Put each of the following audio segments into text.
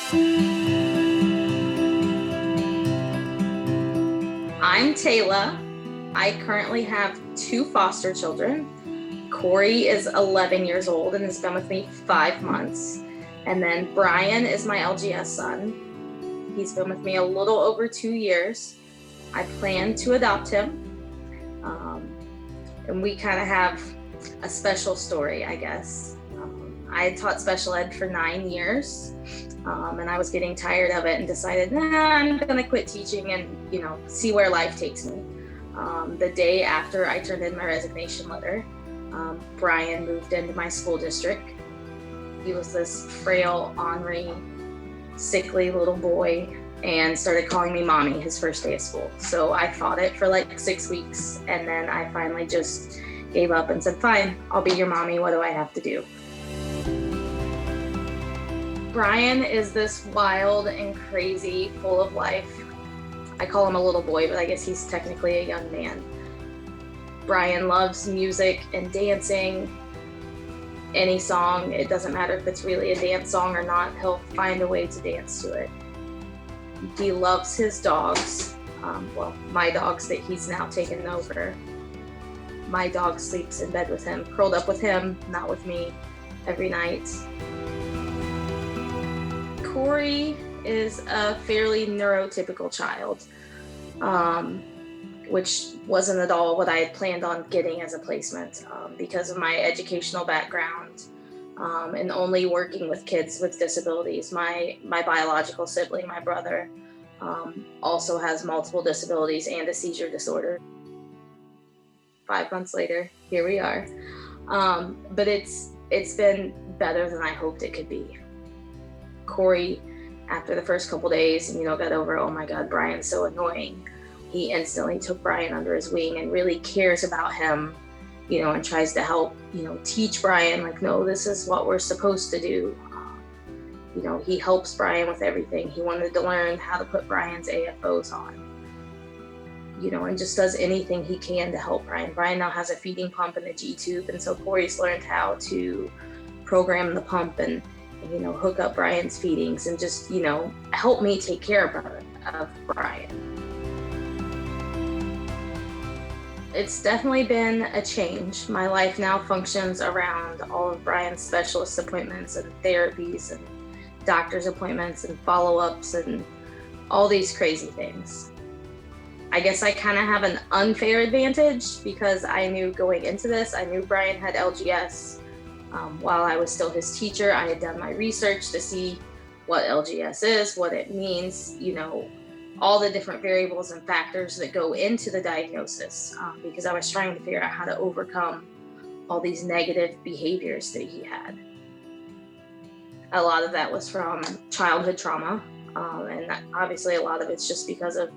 I'm Tayla. I currently have 2 foster children. Corey is 11 years old and has been with me 5 months. And then Brian is my LGS son. He's been with me a little over 2 years. I plan to adopt him. And we kind of have a special story, I guess. I had taught special ed for 9 years. And I was getting tired of it and decided, I'm gonna quit teaching and, see where life takes me. The day after I turned in my resignation letter, Brian moved into my school district. He was this frail, ornery, sickly little boy and started calling me mommy his first day of school. So I fought it for like 6 weeks, and then I finally just gave up and said, fine, I'll be your mommy, what do I have to do? Brian is this wild and crazy, full of life. I call him a little boy, but I guess he's technically a young man. Brian loves music and dancing. Any song, it doesn't matter if it's really a dance song or not, he'll find a way to dance to it. He loves his dogs. My dogs that he's now taken over. My dog sleeps in bed with him, curled up with him, not with me, every night. Corey is a fairly neurotypical child, which wasn't at all what I had planned on getting as a placement because of my educational background and only working with kids with disabilities. My biological sibling, my brother, also has multiple disabilities and a seizure disorder. 5 months later, here we are. But it's been better than I hoped it could be. Corey, after the first couple days, got over, oh my God, Brian's so annoying. He instantly took Brian under his wing and really cares about him, and tries to help, teach Brian, like, no, this is what we're supposed to do. He helps Brian with everything. He wanted to learn how to put Brian's AFOs on, and just does anything he can to help Brian. Brian now has a feeding pump and a G-tube, and so Corey's learned how to program the pump and hook up Brian's feedings and just, help me take care of Brian. It's definitely been a change. My life now functions around all of Brian's specialist appointments and therapies and doctor's appointments and follow-ups and all these crazy things. I guess I kind of have an unfair advantage because I knew going into this, I knew Brian had LGS. While I was still his teacher, I had done my research to see what LGS is, what it means, all the different variables and factors that go into the diagnosis, because I was trying to figure out how to overcome all these negative behaviors that he had. A lot of that was from childhood trauma, and obviously a lot of it's just because of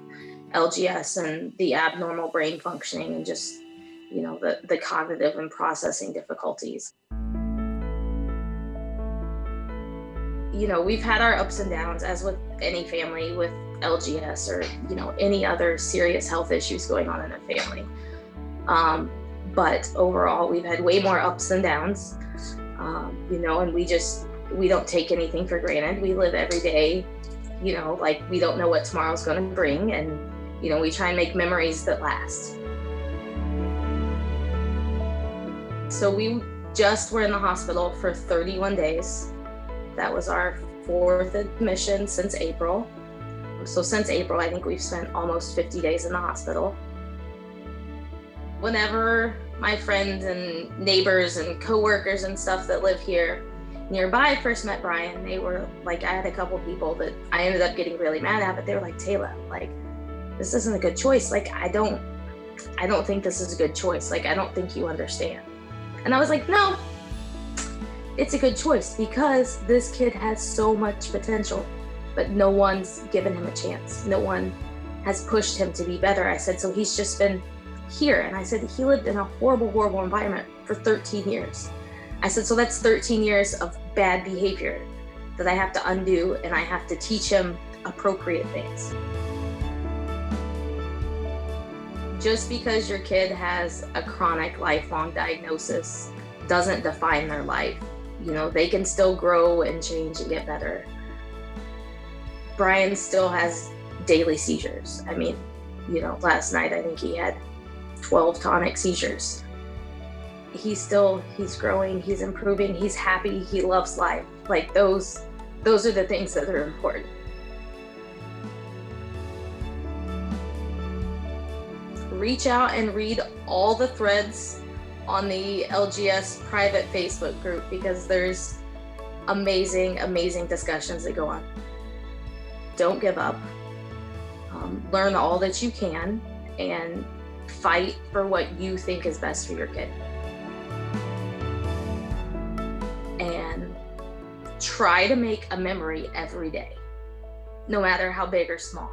LGS and the abnormal brain functioning and just, the cognitive and processing difficulties. We've had our ups and downs, as with any family with LGS or, any other serious health issues going on in a family. But overall, we've had way more ups than downs, and we don't take anything for granted. We live every day, like we don't know what tomorrow's going to bring. And, we try and make memories that last. So we just were in the hospital for 31 days. That was our 4th admission since April. So since April, I think we've spent almost 50 days in the hospital. Whenever my friends and neighbors and coworkers and stuff that live here nearby first met Brian, they were like, I had a couple people that I ended up getting really mad at, but they were like, Tayla, like, this isn't a good choice. Like, I don't think this is a good choice. Like, I don't think you understand. And I was like, no, it's a good choice because this kid has so much potential, but no one's given him a chance. No one has pushed him to be better. I said, so he's just been here. And I said, he lived in a horrible, horrible environment for 13 years. I said, so that's 13 years of bad behavior that I have to undo, and I have to teach him appropriate things. Just because your kid has a chronic lifelong diagnosis doesn't define their life. They can still grow and change and get better. Brian still has daily seizures. I mean, last night I think he had 12 tonic seizures. He's growing, he's improving, he's happy, he loves life. Like those are the things that are important. Reach out and read all the threads on the LGS private Facebook group, because there's amazing discussions that go on. Don't give up. Learn all that you can and fight for what you think is best for your kid. And try to make a memory every day, no matter how big or small.